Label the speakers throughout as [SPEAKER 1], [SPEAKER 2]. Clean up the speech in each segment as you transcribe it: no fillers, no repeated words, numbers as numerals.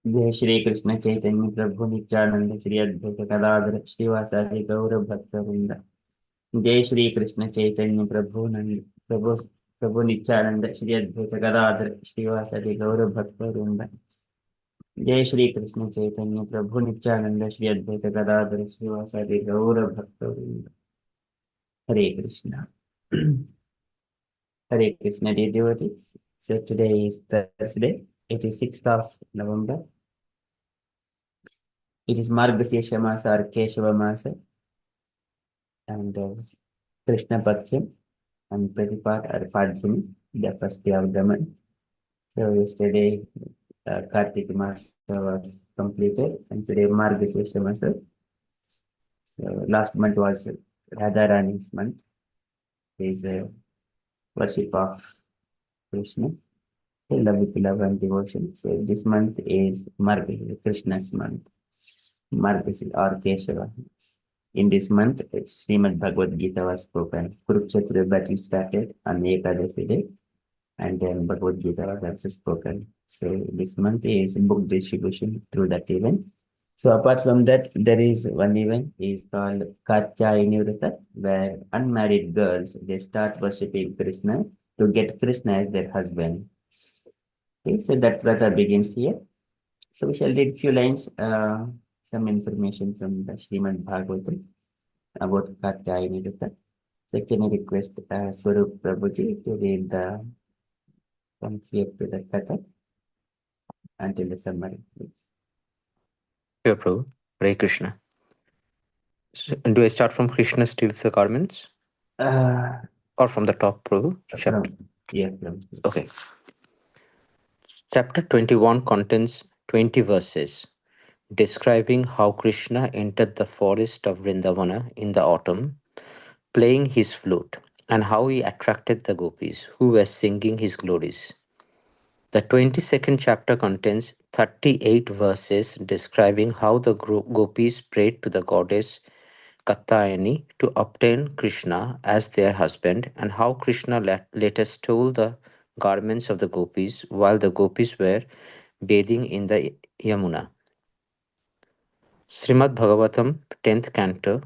[SPEAKER 1] जय श्री कृष्ण चैतन्य प्रभु नित्यानंद श्री अद्वैत गदाधर श्रीवासादि गौर भक्तवृंद। जय श्री कृष्ण चैतन्य प्रभु नित्यानंद श्री अद्वैत गदाधर श्रीवासादि गौर भक्तवृंद। जय श्री कृष्ण चैतन्य प्रभु नित्यानंद श्री अद्वैत गदाधर श्रीवासादि गौर भक्तवृंद। हरे कृष्णा। हरे Krishna dear devotees. So today is Thursday, 86th of November. It is Margasesha Masa or Keshava Masa, and Krishna Paksham and Pratipat or Padjani, the first day of the month. So yesterday Kartik Masa was completed, and today Margasesha Masa. So last month was Radharani's month. It is a worship of Krishna, love with love and devotion. So this month is Margasesha, Krishna's month. Margasesha or Keshava. In this month, Srimad Bhagavad Gita was spoken. Kurukshetra battle started on Ekadashi day, and then Bhagavad Gita was also spoken. So this month is book distribution through that event. So apart from that, there is one event is called Katyayani Vrata, where unmarried girls they start worshipping Krishna to get Krishna as their husband. Okay, so that Vrata begins here. So we shall read few lines, some information from the Srimad Bhagavatam about Katyayani Vrata. So can I request Swarup Prabhuji to read the conclude to the Katha until the summary, please.
[SPEAKER 2] Sure, Prabhu. Hare Krishna. So, do I start from Krishna steals the garments?
[SPEAKER 1] Uh,
[SPEAKER 2] Or from the top, Prabhu? Chapter.
[SPEAKER 1] from.
[SPEAKER 2] Okay. Chapter 21 contains 20 verses describing how Krishna entered the forest of Vrindavana in the autumn, playing his flute, and how he attracted the gopis who were singing his glories. The 22nd chapter contains 38 verses describing how the gopis prayed to the goddess Katyayani to obtain Krishna as their husband, and how Krishna later stole the garments of the gopis while the gopis were bathing in the Yamuna. Srimad Bhagavatam, 10th canto,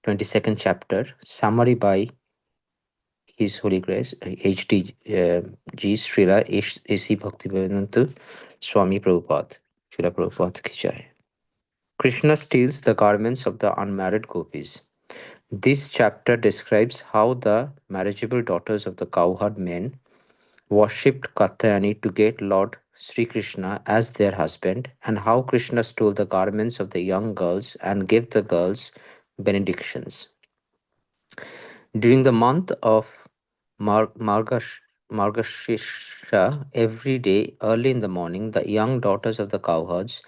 [SPEAKER 2] 22nd chapter, summary by His Holy Grace, H.D. G. Srila A.C. Bhaktivedanta Swami Prabhupada. Srila Prabhupada ki jai. Krishna steals the garments of the unmarried gopis. This chapter describes how the marriageable daughters of the cowherd men worshipped Katyayani to get Lord Sri Krishna as their husband, and how Krishna stole the garments of the young girls and gave the girls benedictions. During the month of Margashisha, every day early in the morning, the young daughters of the cowherds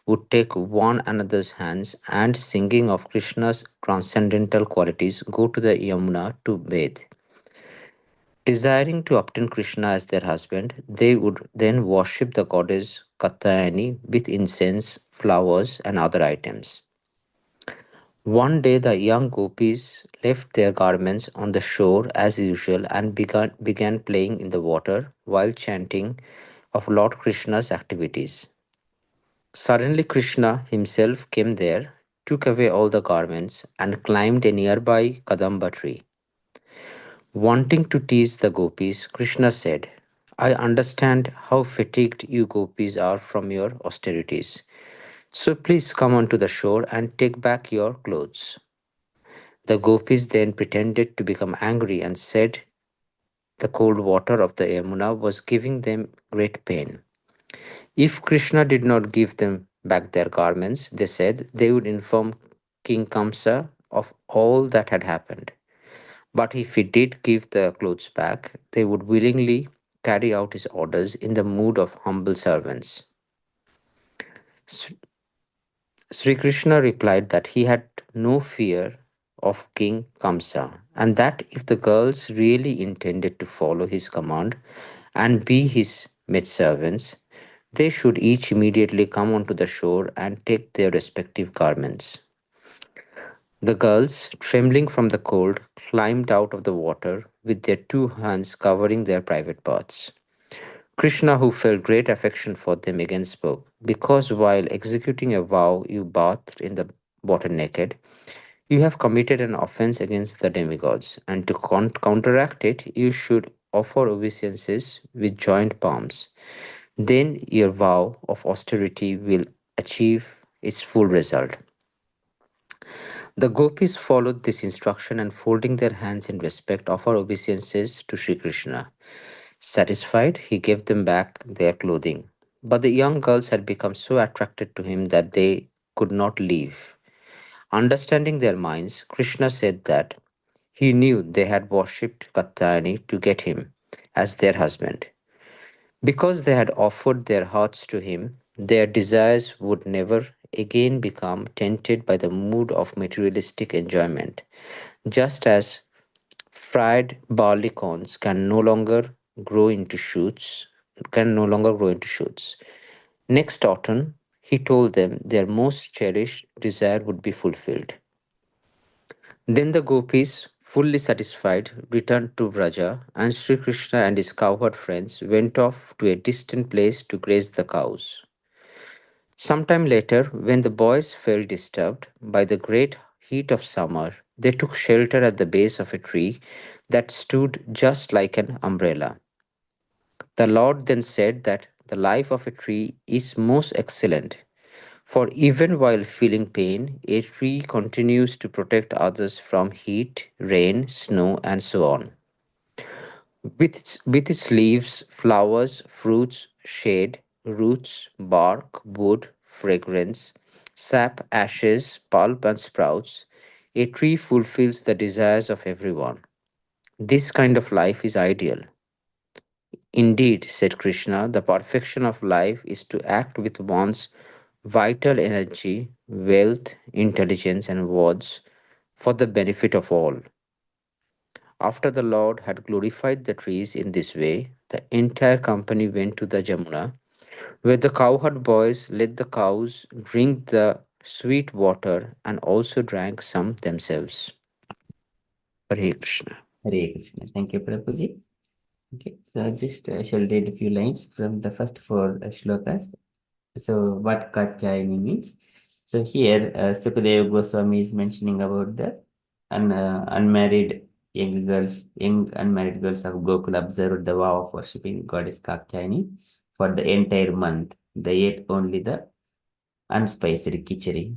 [SPEAKER 2] would take one another's hands and, singing of Krishna's transcendental qualities, go to the Yamuna to bathe. Desiring to obtain Krishna as their husband, they would then worship the goddess Katyayani with incense, flowers, and other items. One day, the young gopis left their garments on the shore as usual and began playing in the water while chanting of Lord Krishna's activities. Suddenly, Krishna himself came there, took away all the garments, and climbed a nearby Kadamba tree. Wanting to tease the gopis, Krishna said, I understand how fatigued you gopis are from your austerities. So please come onto the shore and take back your clothes. The gopis then pretended to become angry and said the cold water of the Yamuna was giving them great pain. If Krishna did not give them back their garments, they said they would inform King Kamsa of all that had happened. But if he did give the clothes back, they would willingly carry out his orders in the mood of humble servants. S- Sri Krishna replied that he had no fear of King Kamsa, and that if the girls really intended to follow his command and be his maidservants, they should each immediately come onto the shore and take their respective garments. The girls, trembling from the cold, climbed out of the water with their two hands covering their private parts. Krishna, who felt great affection for them, again spoke, because while executing a vow you bathed in the water naked, you have committed an offense against the demigods, and to counteract it, you should offer obeisances with joined palms. Then your vow of austerity will achieve its full result. The gopis followed this instruction and, folding their hands in respect, offered obeisances to Sri Krishna. Satisfied, he gave them back their clothing. But the young girls had become so attracted to him that they could not leave. Understanding their minds, Krishna said that he knew they had worshipped Katyayani to get him as their husband. Because they had offered their hearts to him, their desires would never again become tainted by the mood of materialistic enjoyment, just as fried barley corns can no longer grow into shoots. Next autumn, he told them their most cherished desire would be fulfilled. Then the gopis, fully satisfied, returned to Vraja, and Sri Krishna and his cowherd friends went off to a distant place to graze the cows. Sometime later, when the boys felt disturbed by the great heat of summer, they took shelter at the base of a tree that stood just like an umbrella. The Lord then said that the life of a tree is most excellent, for even while feeling pain, a tree continues to protect others from heat, rain, snow, and so on. With its leaves, flowers, fruits, shade, roots, bark, wood, fragrance, sap, ashes, pulp, and sprouts, a tree fulfills the desires of everyone. This kind of life is ideal. Indeed, said Krishna, the perfection of life is to act with one's vital energy, wealth, intelligence, and words for the benefit of all. After the Lord had glorified the trees in this way, the entire company went to the Jamuna, where the cowherd boys let the cows drink the sweet water and also drank some themselves. Hare Krishna.
[SPEAKER 1] Hare Krishna. Thank you, Prabhuji. Okay, so just shall read a few lines from the first four shlokas. So, what Katyayani means? So, here Sukadeva Goswami is mentioning about the unmarried young unmarried girls of Gokula observed the vow of worshipping goddess Katyayani for the entire month. They ate only the unspiced khichdi.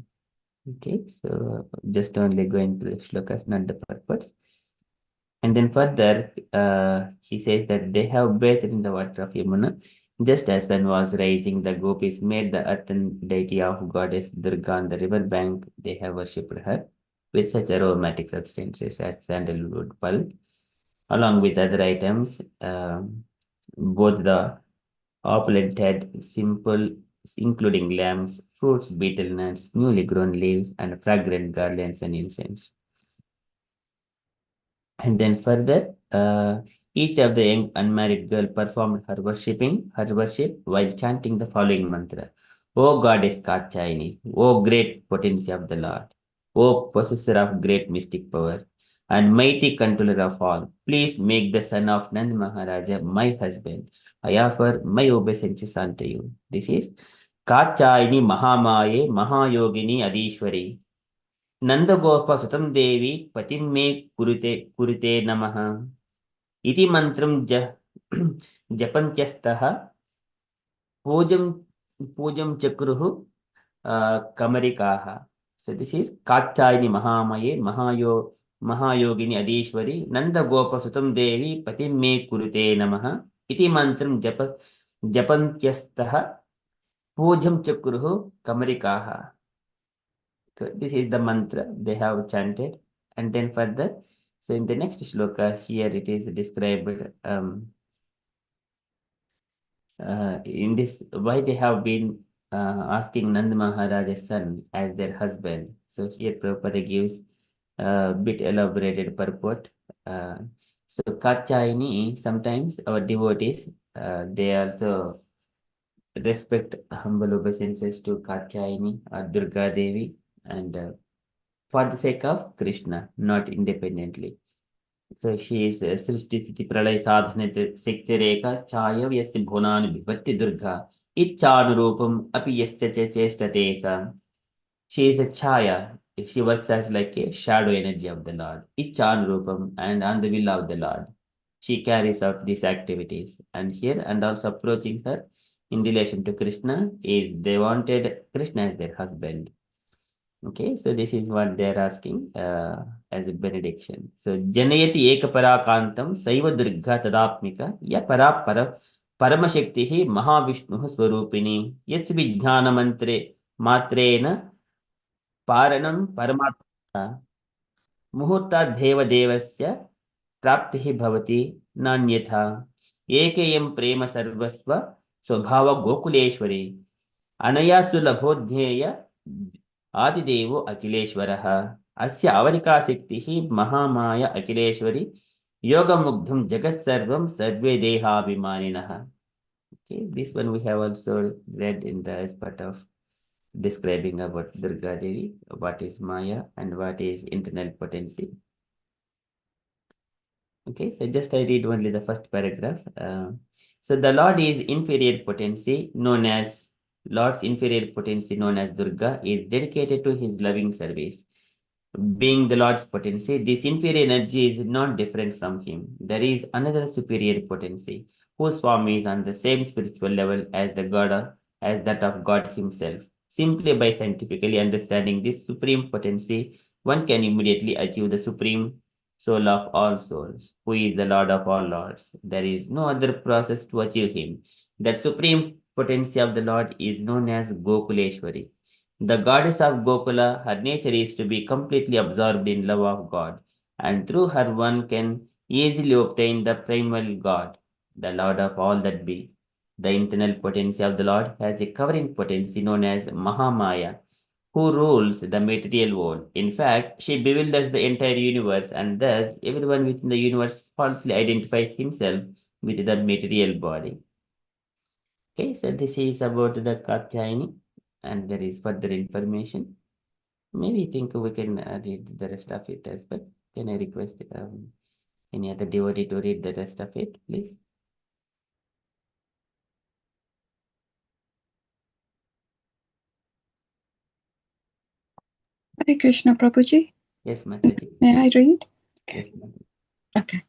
[SPEAKER 1] Okay, so just only going to the shlokas, not the purpose. And then further, he says that they have bathed in the water of Yamuna. Just as sun was rising, the gopis made the earthen deity of goddess Durga on the river bank. They have worshipped her with such aromatic substances as sandalwood pulp, along with other items. Both the opulent had simple, including lamps, fruits, betel nuts, newly grown leaves, and fragrant garlands and incense. And then further, each of the young unmarried girl performed her worship while chanting the following mantra. O goddess Katyayani, O great potency of the Lord, O possessor of great mystic power, and mighty controller of all, please make the son of Nand Maharaja my husband. I offer my obeisances unto you. This is Katyayani Mahamaye Mahayogini Adishwari. नंदगोपसुतं देवी पतिं मे कुरुते नमः इति मंत्रं जपन्त्यस्तः पूजं पूजं चक्रुः कमरिकाः. So this is Katyayani महामये महायोगिनि अधीश्वरि नंदगोपसुतं देवी पतिं मे कुरुते नमः इति मंत्रं जपन्त्यस्तः पूजं चक्रुः कमरिकाः. So this is the mantra they have chanted. And then further, so in the next shloka, here it is described in this why they have been asking Nand Maharaja's son as their husband. So here Prabhupada gives a bit elaborated purport. Uh, so Katyayani, sometimes our devotees, they also respect humble obeisances to Katyayani or Durga Devi, and for the sake of Krishna, not independently. So she is Srishti Siti Pralay Sadhana Sekti Reka Chaya Vyasya Bhunan Vipatti Durga Ichanurupam Api Yasya Chestate Sa. She is a Chaya. She works as like a shadow energy of the Lord. Ichanurupam and on the will of the Lord. She carries out these activities. And here and also approaching her in relation to Krishna is they wanted Krishna as their husband. Okay, so this is what they are asking as a benediction. So, Janayati Ekaparakantam Saiva Durga Tadapmika Ya Paramashaktihi Mahavishnu Swarupini Yes Vijnana Mantre Matrena Paranam Paramatma मुहूर्ताद्धेवदेवस्य प्राप्तिः भवति नान्यथा एकेयं प्रेम सर्वस्व स्वभाव गोकुलेश्वरी अनया सुलभोध्येय आदिदेवो अखिलेश्वरः अस्य अवरिकाशक्तिः महामाया अखिलेश्वरी योगमुग्धं जगत्सर्वं सर्वे देहाभिमानिनः. Okay, this one we have also read in the aspect of describing about Durga Devi, what is Maya and what is internal potency. Okay, so just I read only the first paragraph. So the Lord is inferior potency known as Lord's inferior potency known as Durga is dedicated to his loving service. Being the Lord's potency, this inferior energy is not different from him. There is another superior potency whose form is on the same spiritual level as the God as that of God himself. Simply by scientifically understanding this supreme potency, one can immediately achieve the supreme soul of all souls, who is the Lord of all lords. There is no other process to achieve him. That supreme potency of the Lord is known as Gokuleshwari. The goddess of Gokula, her nature is to be completely absorbed in love of God, and through her one can easily obtain the primal God, the Lord of all that be. The internal potency of the Lord has a covering potency known as Mahamaya, who rules the material world. In fact, she bewilders the entire universe, and thus everyone within the universe falsely identifies himself with the material body. Okay, so this is about the Katyayani, and there is further information. Maybe think we can read the rest of it as well. Can I request any other devotee to read the rest of it, please?
[SPEAKER 3] Hare Krishna, Prabhuji.
[SPEAKER 1] Yes, Mataji.
[SPEAKER 3] May I read?
[SPEAKER 1] Yes,
[SPEAKER 3] Okay.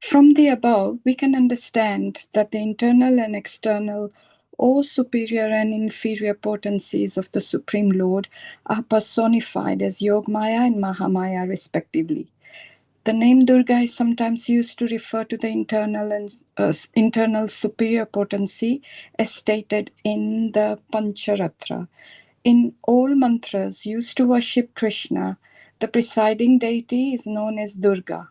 [SPEAKER 3] From the above, we can understand that the internal and external or superior and inferior potencies of the Supreme Lord are personified as Yogmaya and Mahamaya respectively. The name Durga is sometimes used to refer to the internal superior potency as stated in the Pancharatra. In all mantras used to worship Krishna, the presiding deity is known as Durga.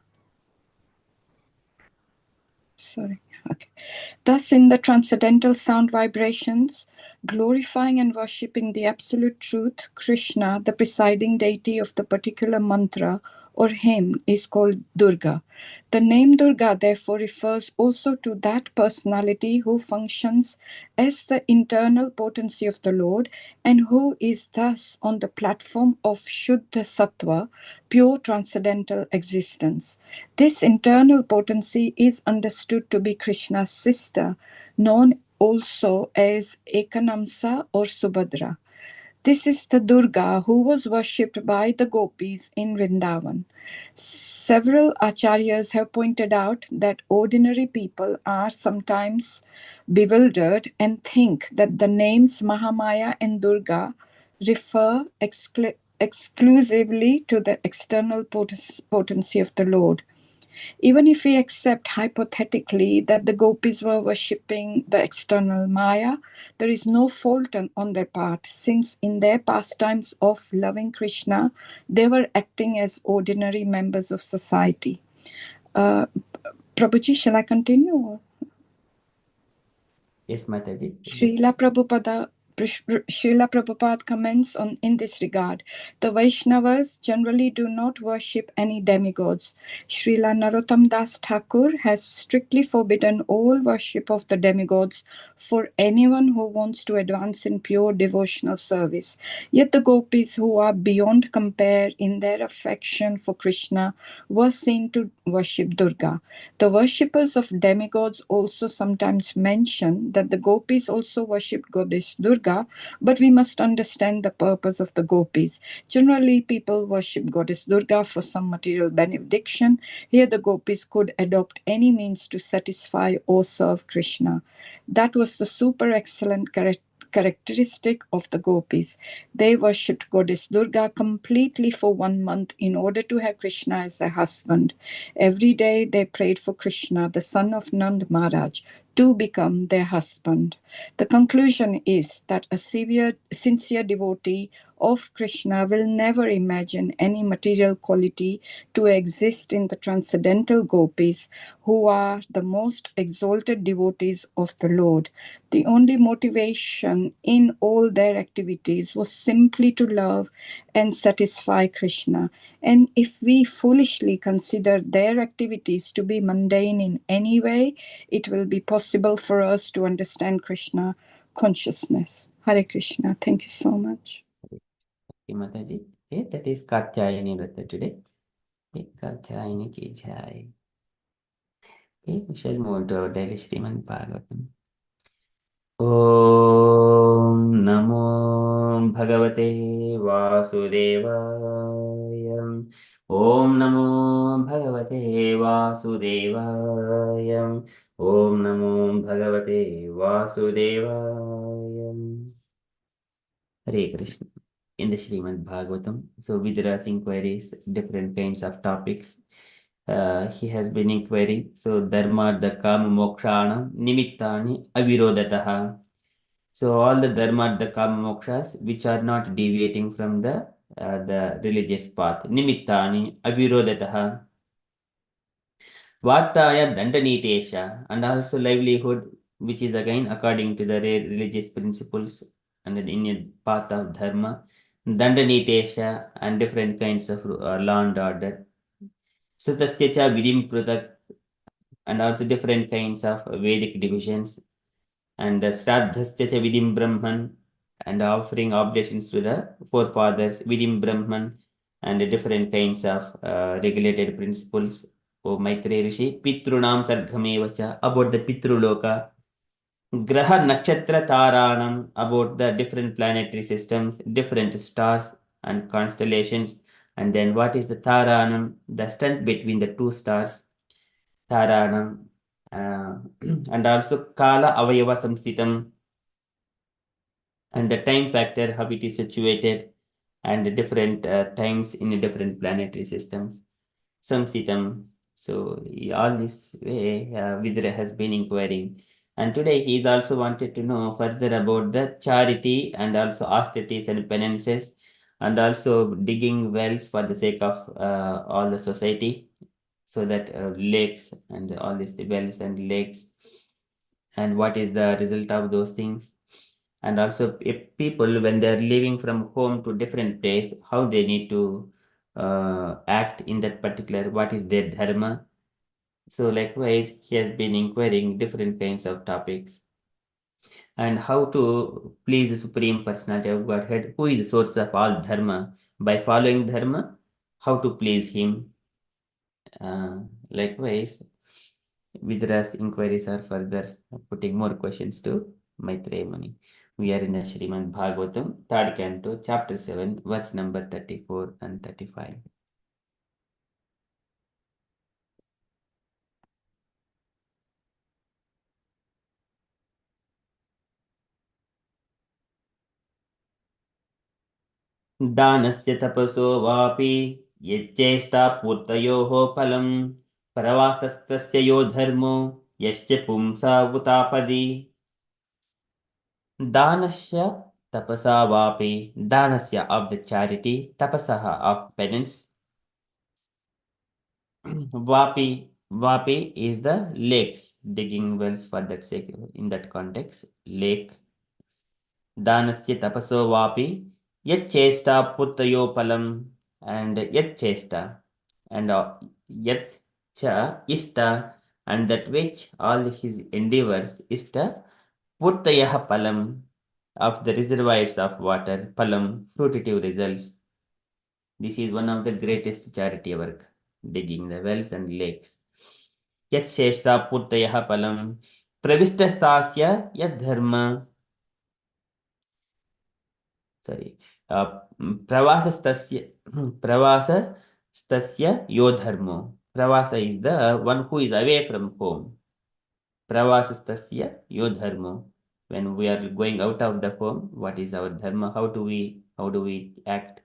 [SPEAKER 3] Thus, in the transcendental sound vibrations, glorifying and worshipping the absolute truth, Krishna, the presiding deity of the particular mantra or hymn, is called Durga. The name Durga, therefore, refers also to that personality who functions as the internal potency of the Lord and who is thus on the platform of Shuddha Sattva, pure transcendental existence. This internal potency is understood to be Krishna's sister, known also as Ekanamsa or Subhadra. This is the Durga who was worshipped by the gopis in Vrindavan. Several acharyas have pointed out that ordinary people are sometimes bewildered and think that the names Mahamaya and Durga refer exclusively to the external potency of the Lord. Even if we accept hypothetically that the gopis were worshipping the external Maya, there is no fault on their part, since in their pastimes of loving Krishna, they were acting as ordinary members of society. Prabhuji, shall I continue?
[SPEAKER 1] Yes, Mataji.
[SPEAKER 3] Srila Srila Prabhupada comments on in this regard. The Vaishnavas generally do not worship any demigods. Srila Narottam Das Thakur has strictly forbidden all worship of the demigods for anyone who wants to advance in pure devotional service. Yet the gopis, who are beyond compare in their affection for Krishna, were seen to worship Durga. The worshippers of demigods also sometimes mention that the gopis also worship goddess Durga, but we must understand the purpose of the gopis. Generally, people worship goddess Durga for some material benediction. Here, the gopis could adopt any means to satisfy or serve Krishna. That was the super excellent characteristic of the gopis. They worshipped goddess Durga completely for 1 month in order to have Krishna as their husband. Every day they prayed for Krishna, the son of Nand Maharaj, to become their husband. The conclusion is that a sincere devotee of Krishna will never imagine any material quality to exist in the transcendental gopis, who are the most exalted devotees of the Lord. The only motivation in all their activities was simply to love and satisfy Krishna. And if we foolishly consider their activities to be mundane in any way, it will be possible for us to understand Krishna consciousness. Hare Krishna. Thank you so much.
[SPEAKER 1] Mataji. Okay, that is Katyayani Vrata today. Okay, Katyayani ki jai. Okay, we shall move to our daily Srimad Bhagavatam. Om Namo Bhagavate Vasudevaya. Om Namo Bhagavate Vasudevaya. Om Namo Bhagavate Vasudevaya. Hare Krishna. In the Srimad Bhagavatam, so Vidura's inquiries, different kinds of topics. He has been inquiring. So Dharma, the Kama, Mokshana, Nimittani, Avirodataha. So all the Dharma, the Kama, Mokshas, which are not deviating from the religious path. Nimittani, Avirodataha. Vartaya Dandanitesha, and also livelihood, which is again according to the religious principles and in a path of Dharma. Dandanitesha and different kinds of law and order. Sutasyacha Vidim Prutak, and also different kinds of Vedic divisions. And Sraddhasyacha Vidim Brahman, and offering oblations to the forefathers, Vidim Brahman, and different kinds of regulated principles. O Maitreya Rishi, Pitrunam Sargamevacha, about the Pitruloka. Graha Nakshatra Taranam, about the different planetary systems, different stars and constellations. And then what is the Taranam? The strength between the two stars. Taranam. And also Kala Avayava Samsitam, and the time factor, how it is situated, and the different times in the different planetary systems. Samsitam. So all this way, Vidura has been inquiring. And today he is also wanted to know further about the charity and also austerities and penances, and also digging wells for the sake of all the society, so that lakes and all these wells and lakes, and what is the result of those things. And also if people, when they're leaving from home to different place, how they need to act in that particular, what is their dharma. So likewise, he has been inquiring different kinds of topics, and how to please the Supreme Personality of Godhead, who is the source of all dharma. By following dharma, how to please him. Likewise, Vidra's inquiries are further putting more questions to Maitreya Muni. We are in the Srimad Bhagavatam, 3rd canto, chapter 7, verse number 34 and 35. दानस्य तपसो वापि यच्चेष्टा पूर्तयोः फलम् परवास्तस्य यो धर्मो यश्च पुंसा उतापदि. Danasya tapasa vapi, danasya of the charity, tapasaha of penance. Vapi is the lakes, digging wells for that sake, in that context, lake. Danasya tapaso vapi yat chesta puttayo palam and yat chesta and yat cha ista and that which all his endeavors ista puttayah palam of the reservoirs of water palam fruitive results. This is one of the greatest charity work, digging the wells and lakes. Yat chesta puttayah palam pravistastasya yat dharma sorry pravasastasya pravasastasya yo dharmo. Pravasa is the one who is away from home. Pravasastasya yo dharmo. When we are going out of the home, what is our dharma? How do we act?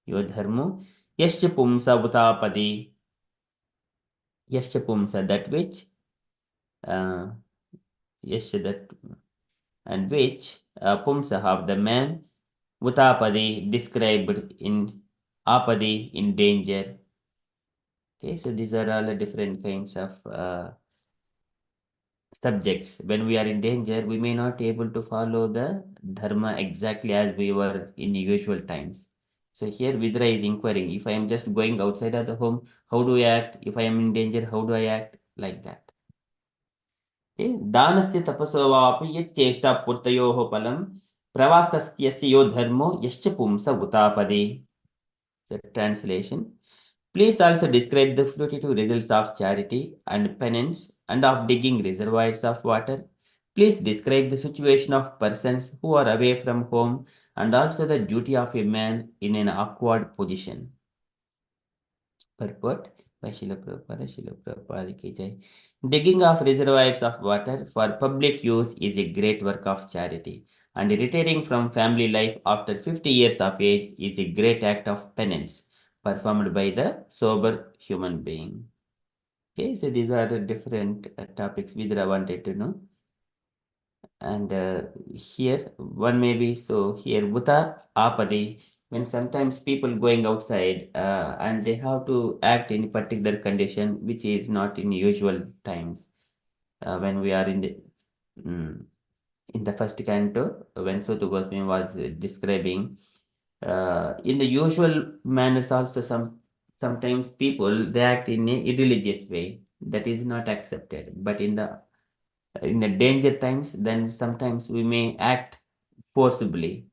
[SPEAKER 1] Yo dharmo. Yascha pumsa utapadi. Yascha pumsa, that which yascha that and which pumsa of the man Utapadi described in apadi in danger. Okay, so these are all the different kinds of subjects. When we are in danger, we may not be able to follow the dharma exactly as we were in usual times. So here Vidra is inquiring, if I am just going outside of the home, how do I act? If I am in danger, how do I act? Like that. Okay, danasya tapaso vapi yat chesta puttayoho palam pravastasya yo dharmo yascha pumsa utapadi. So translation. Please also describe the fruitive results of charity and penance and of digging reservoirs of water. Please describe the situation of persons who are away from home and also the duty of a man in an awkward position. Purport by Srila Prabhupada ki jai. Digging of reservoirs of water for public use is a great work of charity, and retiring from family life after 50 years of age is a great act of penance performed by the sober human being. Okay, so these are the different topics Vidra wanted to know. And here one may be, so here Buddha Apadi, when sometimes people going outside and they have to act in a particular condition which is not in usual times. When we are in the first canto, when Suta Goswami was describing, in the usual manners also sometimes people they act in a irreligious way that is not accepted. But in the danger times, then sometimes we may act forcibly,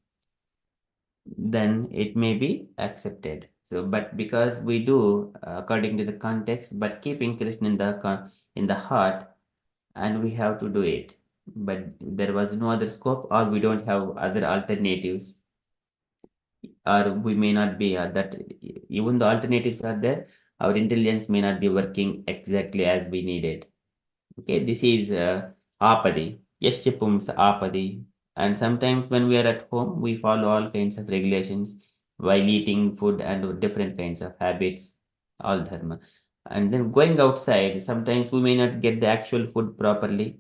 [SPEAKER 1] then it may be accepted. So, but because we do according to the context, but keeping Krishna in the heart, and we have to do it. But there was no other scope, or we don't have other alternatives, or we may not be that even the alternatives are there, our intelligence may not be working exactly as we need it. Okay, this is apadi. Yaschapums apadi. And sometimes when we are at home, we follow all kinds of regulations while eating food and different kinds of habits, all dharma. And then going outside, sometimes we may not get the actual food properly.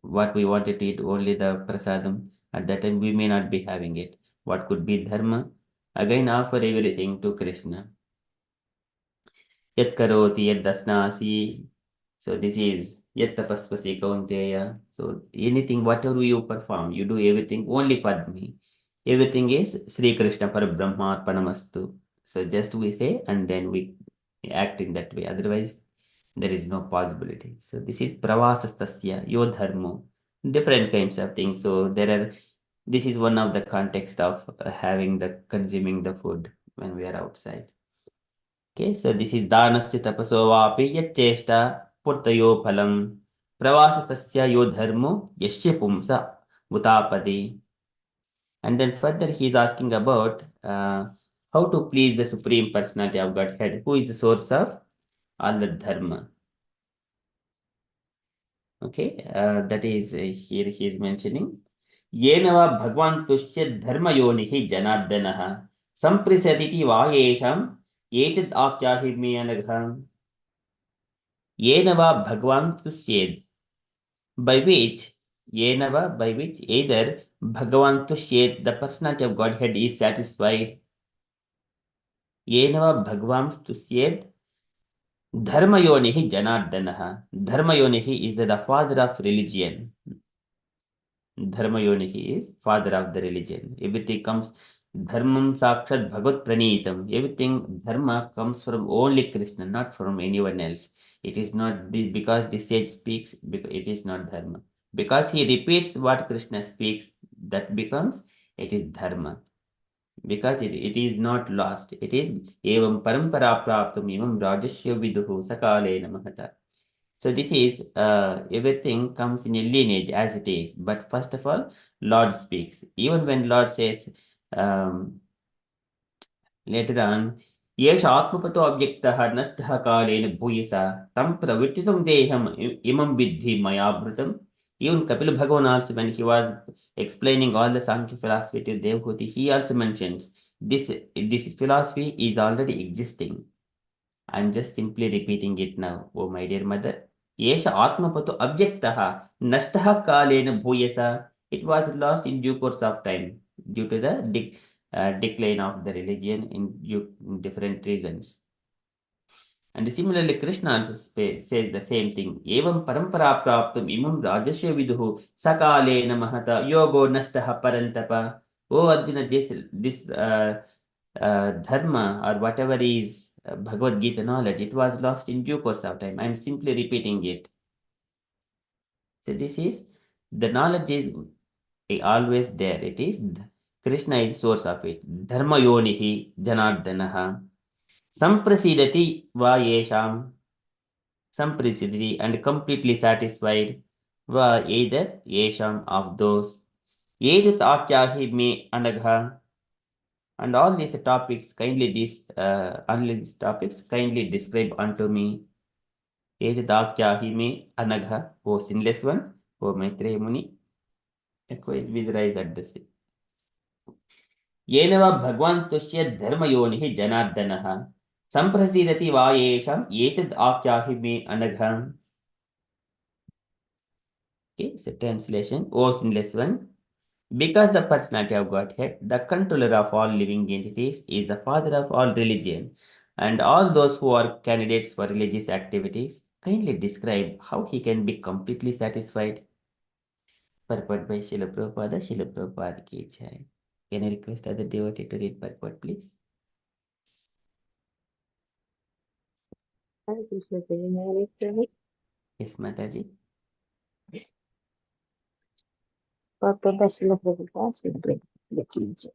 [SPEAKER 1] What we wanted to eat, only the prasadam. At that time, we may not be having it. What could be dharma? Again, offer everything to Krishna. Yat karoti, yat dasnasi. So this is yat tapaspasi kaunteya. So anything, whatever you perform, you do everything only for me. Everything is Sri Krishna Parabrahma Arpanamastu. So just we say and then we act in that way. Otherwise, there is no possibility. So this is pravasastasya, yo dharmo, different kinds of things. So this is one of the context of consuming the food when we are outside. Okay, so this is danasya tapaso vapi yachesta puttayo phalam pravasastasya yo dharmo yasya pumsa utapadi. And then further he is asking about how to please the Supreme Personality of Godhead, who is the source of all the dharma. Okay, that is here he is mentioning. Yenava Bhagwan Tushya Dharma Yonihi Janardanaha Samprisatiti Vayesham Etid Akyahimyanagam Yenava Bhagwan Tusyed, by which Yenava, by which either Bhagavan Tusyed, the personality of Godhead, is satisfied. Yenava Bhagavan Tusyed Dharmayonihi Janardanaha. Dharmayonihi is the father of religion. Dharma Yonihi is father of the religion. Everything comes, Dharmam Sakshat Bhagat Pranitam. Everything, Dharma comes from only Krishna, not from anyone else. It is not because the sage speaks, because it is not Dharma. Because he repeats what Krishna speaks, that becomes, it is Dharma. Because it is not lost. It is evam parampara praptam evam rajasya viduhu sakalena mahata. So this is everything comes in a lineage as it is. But first of all, Lord speaks. Even when Lord says um, later on, Yesh Atmapato Abhyaktaha Nashtaha Kalena Bhuyasa Tam Pravrithitam Deham Imam Vidhi Mayabhrutam. Even Kapila Bhagavan also, when he was explaining all the Sankhya philosophy to Devhuti, he also mentions this philosophy is already existing. I'm just simply repeating it now, oh my dear mother. Yesha Atmapato Abhyaktaha Nashtaha Kalena Bhuyasa. It was lost in due course of time due to the decline of the religion in different reasons. And similarly, Krishna also says the same thing. Evam parampara praptum imam rajasya viduhu sakalena mahata yogo nashtaha parantapa. Oh Arjuna, this dharma or whatever is Bhagavad Gita knowledge, it was lost in due course of time. I am simply repeating it. So this is, the knowledge is always there. It is Krishna is source of it. Dharma yonihi janardanaha samprasidati va yesham samprasidati and completely satisfied va either yesham of those edat akyahi me anagha. And all these topics kindly describe unto me. Edadakyahi me anagha, O sinless one, O Maitreya Muni, quite visualize at the same. Yenava Bhagwan Tushya Dharma Yonihi Janardanaha. Samprasidati Vayesham Etad Akyahi me anagha. Okay, so translation, O sinless one. Because the personality of Godhead, the controller of all living entities, is the father of all religion, and all those who are candidates for religious activities, kindly describe how he can be completely satisfied. Purport by Srila Prabhupada, Srila Prabhupada ki jai. Can I request other devotee to read purport, please?
[SPEAKER 4] Hare Krishna, Hare Krishna.
[SPEAKER 1] Yes, Mataji.
[SPEAKER 4] Purport by Srila Prabhupada, Srila Prabhupada.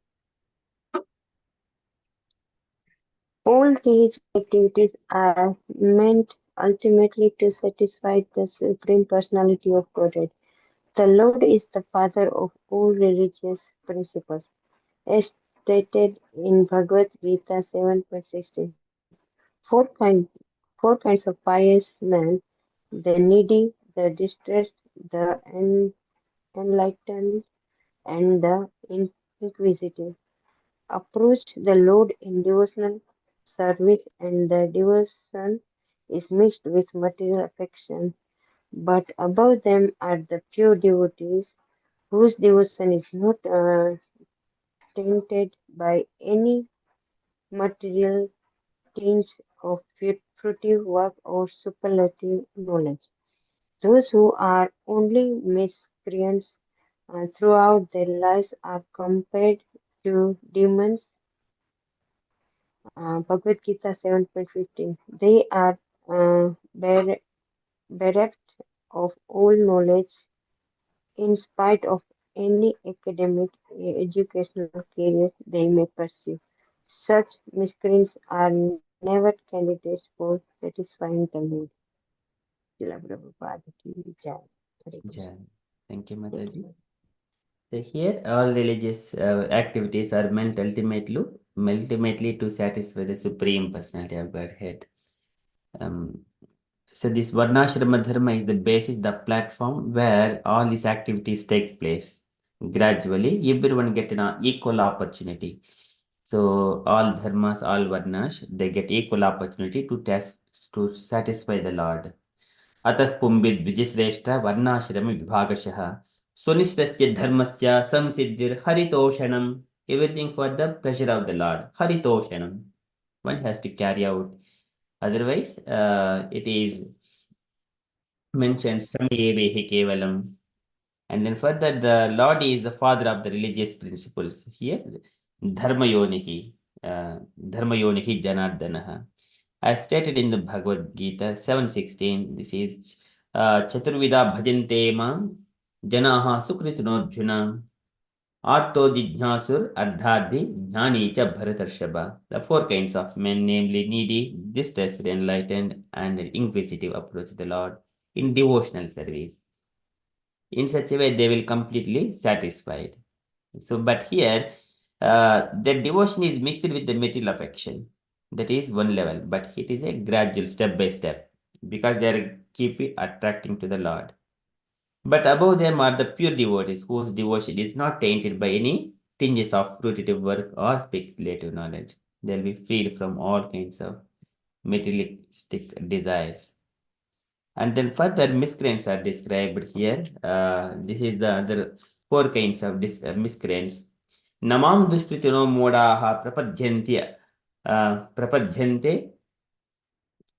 [SPEAKER 4] All religious activities are meant ultimately to satisfy the Supreme Personality of Godhead. The Lord is the father of all religious principles, as stated in Bhagavad Gita 7.16. Four kinds of pious men: the needy, the distressed, the enlightened, and the inquisitive approach the Lord in devotional service, and the devotion is mixed with material affection. But above them are the pure devotees, whose devotion is not tainted by any material tinge of fruitive work or superlative knowledge. Those who are only miscreants throughout their lives are compared to demons. Bhagavad Gita 7.15. They are bereft of all knowledge in spite of any academic educational career they may pursue. Such miscreants are never candidates for satisfying the Lord. Srila Prabhupada ki jai. Hare Krishna.
[SPEAKER 1] Jai. Thank you, Mataji. So here, all religious activities are meant ultimately to satisfy the Supreme Personality of Godhead. So this Varnashrama Dharma is the basis, the platform where all these activities take place. Gradually, everyone get an equal opportunity. So all dharmas, all varnas, they get equal opportunity to satisfy the Lord. अतः पुंबिद विजिश्रेष्ठ वर्णाश्रम विभागशः सुनिश्चितस्य धर्मस्य संसिद्धिर हरितोषणम. Everything for the pleasure of the Lord. Haritoshanam. One has to carry out. Otherwise, it is mentioned Samayevehi Kevalam. And then further, the Lord is the father of the religious principles. Here, Dharmayonihi, Dharmayonihi Janardanaha. As stated in the Bhagavad Gita 7:16, this is Chaturvida Bhajante Mam Janaha Sukritinojjuna Arto Jijnasur Ardhadhi Jnani Cha Bharatarshaba. The four kinds of men, namely needy, distressed, enlightened, and inquisitive, approach the Lord in devotional service. In such a way, they will completely satisfied. So, but here, the devotion is mixed with the material affection. That is one level, but it is a gradual, step by step, because they are keep attracting to the Lord. But above them are the pure devotees, whose devotion is not tainted by any tinges of fruitive work or speculative knowledge. They will be freed from all kinds of materialistic desires. And then further miscreants are described here. This is the other four kinds of miscreants. Namam dushkritino modaha prapadhyante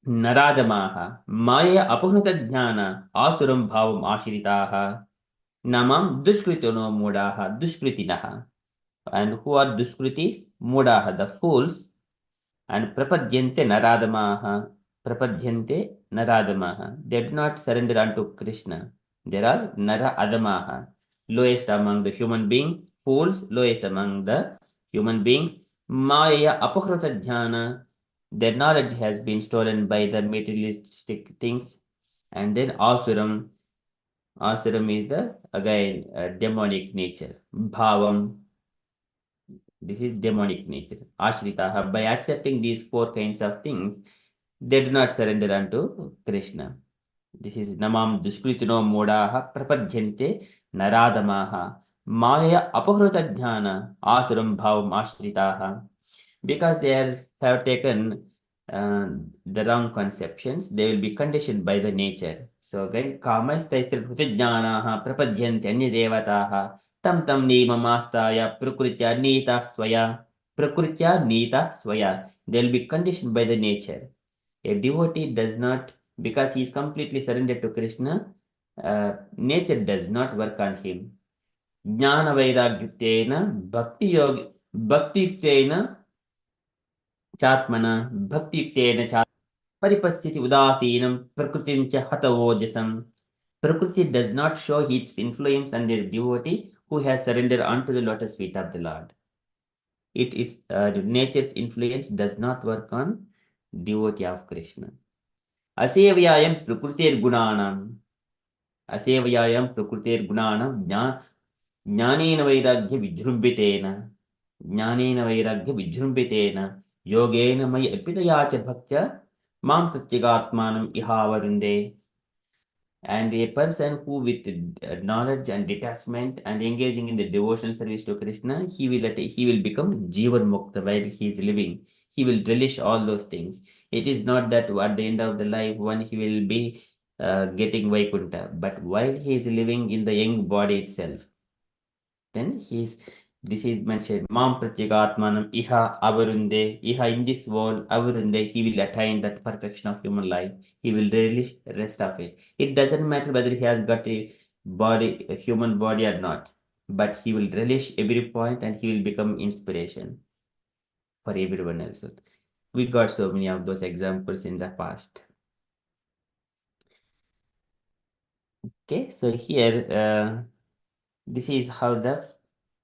[SPEAKER 1] naradamaha maya apurnata jnana asuram bhavam ashiritaha. Namam dushkritino modaha dushkritinaha. And who are dushkritis? Modaha, the fools. And prapadyante naradamaha. Prapadyante naradamaha. They do not surrender unto Krishna. There are nara adamaha, lowest among the human beings, fools, lowest among the human beings. Maya apahrata jnana. Their knowledge has been stolen by the materialistic things. And then asuram. Asuram is the, again, demonic nature. Bhavam. This is demonic nature. Ashritaha. By accepting these four kinds of things, they do not surrender unto Krishna. This is namam duskritino modaha prapadyante naradamaha maya apahruta jnana asuram bhavam ashritaha. Because they have taken the wrong conceptions, they will be conditioned by the nature. So again, kamastaisir jnanaha prapadyante anyadevataha tam tam nimamastaya prakritya nita swaya. Prakritya nita swaya. They will be conditioned by the nature. A devotee does not, because he is completely surrendered to Krishna, nature does not work on him. Jnana vairagyuktena bhakti yuktena chatmana bhakti yuktena chat paripasthiti udasinam prakritim cha hatavojasam. Prakriti does not show its influence on the devotee who has surrendered unto the lotus feet of the Lord. Nature's influence does not work on devotee of Krishna. असेवयायं प्रकृतेर्गुणानाम् असेवयायं प्रकृतेर्गुणानां ज्ञानेन वैराग्यविजृम्भितेन योगेन मयि अर्पितया च भक्त्या मां प्रत्यगात्मानम् इहावरुन्धे. And a person who with knowledge and detachment and engaging in the devotional service to Krishna, he will become Jivan Mukta while he is living. He will relish all those things. It is not that at the end of the life when he will be getting Vaikuntha, but while he is living in the young body itself, then this is mentioned, Mam Pratyagatmanam Iha Avarunde, Iha in this world, Avarunde, he will attain that perfection of human life. He will relish the rest of it. It doesn't matter whether he has got a body, a human body or not, but he will relish every point and he will become inspiration for everyone else. We got so many of those examples in the past. Okay, so here, this is how the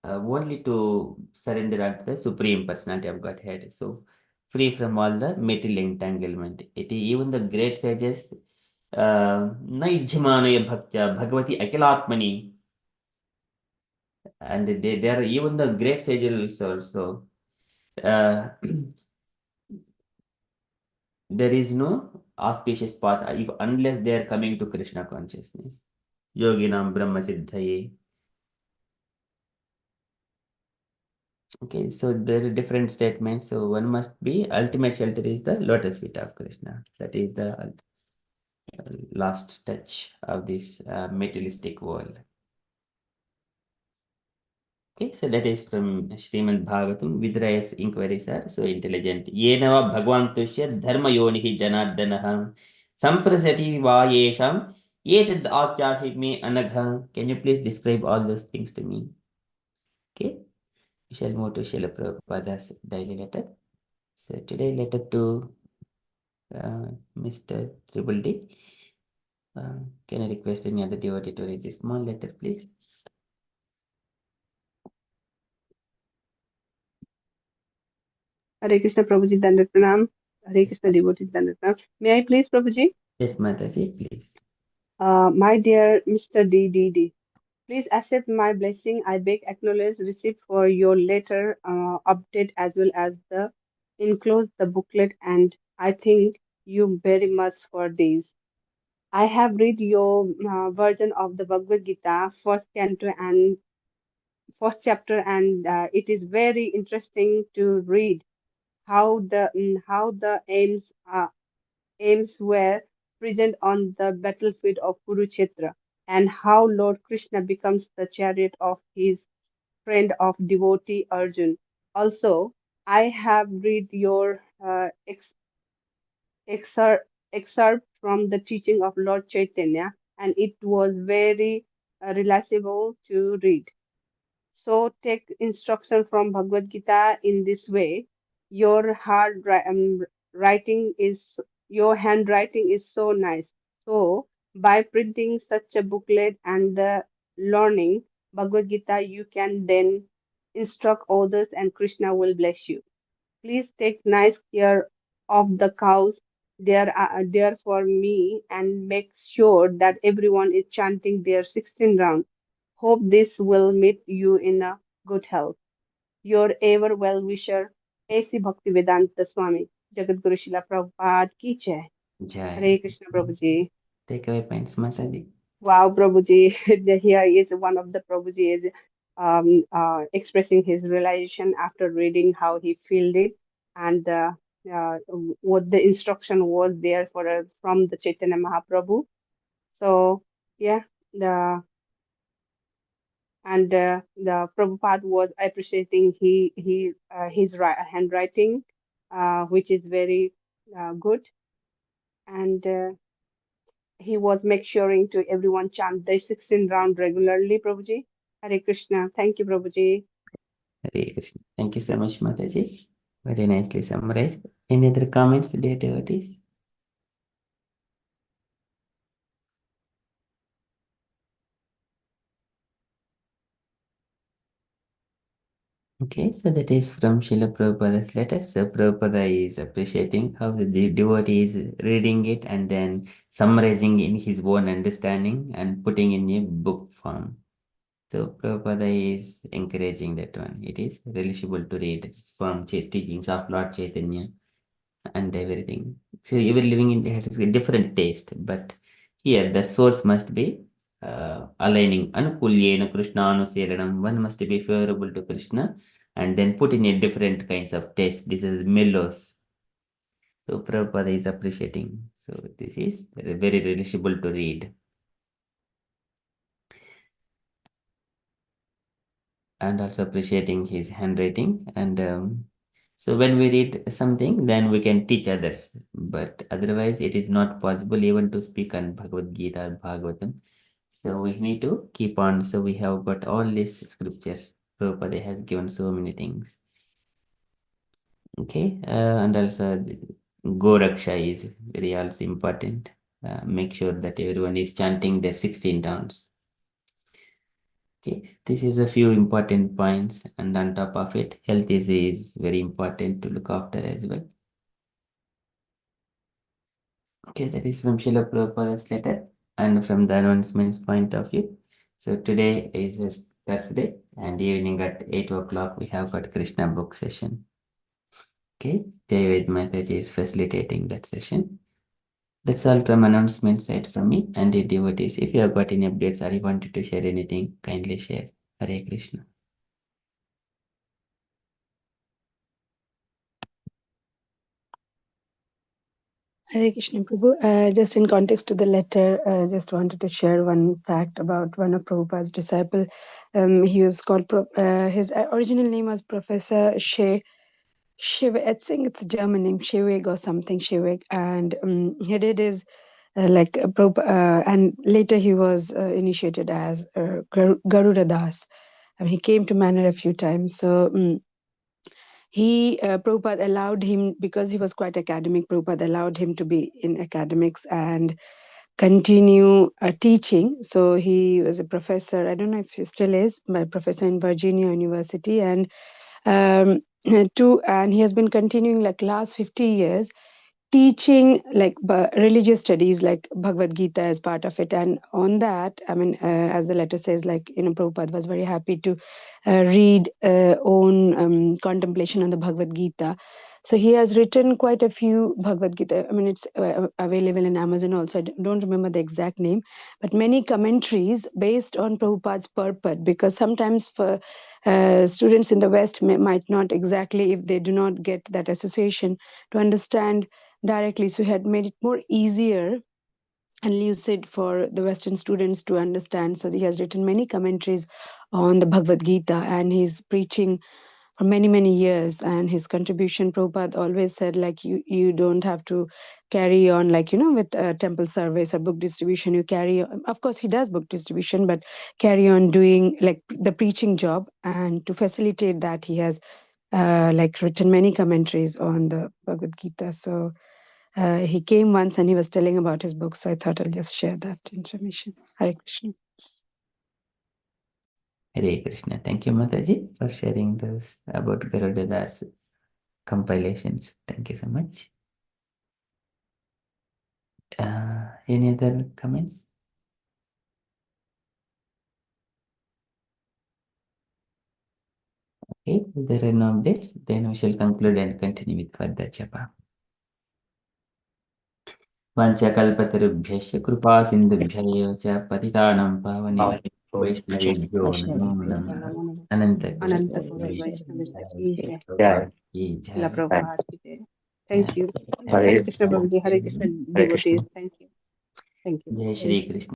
[SPEAKER 1] only to surrender unto the Supreme Personality of Godhead. So, free from all the material entanglement. It is even the great sages, Naijjamanaya Bhaktya, Bhagavati Akilatmani, and they are even the great sages also. Uh, there is no auspicious path unless they are coming to Krishna consciousness. Yoginam Brahma Siddhaye. Okay, so there are different statements. So one must be ultimate shelter is the lotus feet of Krishna. That is the last touch of this materialistic world. Okay, so that is from Srimad Bhagavatam. Vidraya's inquiries are so intelligent. Yenava Bhagwan Tushya Dharma Yonihi Janardanaha Samprasati Vayesham Ye tad me anagha. Can you please describe all those things to me? Okay. We shall move to Srila Prabhupada's daily letter. So today letter to Mr. Triple D. Can I request any other devotee to read this small letter, please?
[SPEAKER 5] Hare Krishna Prabhuji Dandat Pranam. Hare Krishna devotee Dandat Pranam. May I please Prabhuji?
[SPEAKER 1] Yes, Mataji, please.
[SPEAKER 5] My dear Mr. D. Please accept my blessing. I beg acknowledge receipt for your letter update as well as the enclose the booklet, and I thank you very much for this. I have read your version of the Bhagavad Gita, first canto and first chapter, and it is very interesting to read how the aims were present on the battlefield of Kurukshetra, and how Lord Krishna becomes the chariot of his friend of devotee Arjun. Also, I have read your excerpt from the teaching of Lord Chaitanya, and it was very relatable to read. So take instruction from Bhagavad Gita in this way. Your writing is your handwriting is so nice. So by printing such a booklet and the learning Bhagavad Gita, you can then instruct others, and Krishna will bless you. Please take nice care of the cows. They are there for me, and make sure that everyone is chanting their 16 round. Hope this will meet you in a good health. Your ever well wisher, A.C. Bhaktivedanta Swami, Jagat Guru Srila Prabhupada ki jai.
[SPEAKER 1] Jai.
[SPEAKER 5] Hare Krishna Prabhuji.
[SPEAKER 1] Take away points, Mataji.
[SPEAKER 5] Wow, Prabhuji, here is one of the Prabhuji is expressing his realization after reading how he felt it, and what the instruction was there for from the Chaitanya Mahaprabhu. So yeah, the the Prabhupada was appreciating his handwriting, which is very good, and he was make suring to everyone chant the 16 round regularly. Prabhuji, Hare Krishna. Thank you, Prabhuji.
[SPEAKER 1] Hare Krishna. Thank you so much, Mataji. Very nicely summarized. Any other comments, dear devotees? Okay, so that is from Srila Prabhupada's letter. So Prabhupada is appreciating how the devotee is reading it and then summarizing in his own understanding and putting in a book form. So Prabhupada is encouraging that one. It is relishable to read from teachings of Lord Chaitanya and everything. So you were living in has a different taste, but here the source must be aligning. Anukulyena Krishna Anuseranam. One must be favorable to Krishna and then put in a different kinds of taste. This is mellows. So Prabhupada is appreciating. So this is very relishable to read. And also appreciating his handwriting. And so when we read something, then we can teach others. But otherwise, it is not possible even to speak on Bhagavad Gita or Bhagavatam. So we need to keep on. So we have got all these scriptures. Prabhupada has given so many things. Okay, and also Go Raksha is very also important. Make sure that everyone is chanting their 16 rounds. Okay, this is a few important points, and on top of it, health is very important to look after as well. Okay, that is from Srila Prabhupada's letter and from the announcements point of view. So today is a Thursday and evening at 8 o'clock we have got Krishna book session. Okay, David Mataji is facilitating that session. That's all from announcement side from me and the devotees. If you have got any updates or you wanted to share anything, kindly share. Hare Krishna.
[SPEAKER 6] Hare Krishna Prabhu. Just in context to the letter, just wanted to share one fact about one of Prabhupada's disciple. He was called, his original name was Professor Shiveg. I think it's a German name, Shiveg or something, Shiveg. And he did his and later he was initiated as Garuda Das. He came to Manor a few times. So Prabhupada allowed him, because he was quite academic, Prabhupada allowed him to be in academics and continue teaching. So he was a professor, I don't know if he still is, but a professor in Virginia University. And he has been continuing like last 50 years teaching like religious studies like Bhagavad Gita as part of it. And on that, as the letter says, Prabhupada was very happy to read own contemplation on the Bhagavad Gita. So he has written quite a few Bhagavad Gita. It's available in Amazon also. I don't remember the exact name, but many commentaries based on Prabhupada's purport, because sometimes for students in the West might not exactly, if they do not get that association, to understand directly. So he had made it more easier and lucid for the Western students to understand. So he has written many commentaries on the Bhagavad Gita, and he's preaching for many, many years. And his contribution, Prabhupada always said, you don't have to carry on, with temple service or book distribution. You carry on. Of course, he does book distribution, but carry on doing the preaching job. And to facilitate that, he has written many commentaries on the Bhagavad Gita. So he came once and he was telling about his book, so I thought I'll just share that information. Hare Krishna.
[SPEAKER 1] Hare Krishna. Thank you, Mataji, for sharing this about Garudadas compilations. Thank you so much. Any other comments? Okay, if there are no updates, then we shall conclude and continue with further japa. Vanchakalpatarubhyasya कृपा सिन्धुभ्यैव च पतितानां पावनेभ्यो वैष्णवेभ्यो नमो नमः अनंत
[SPEAKER 5] अनंत कोटि वैष्णव की जय ला प्रभुपाद की जय thank you Hare Krishna Prabhu ji Hare Krishna
[SPEAKER 2] Hare Krishna.
[SPEAKER 5] Devotees thank you
[SPEAKER 1] जय श्री कृष्ण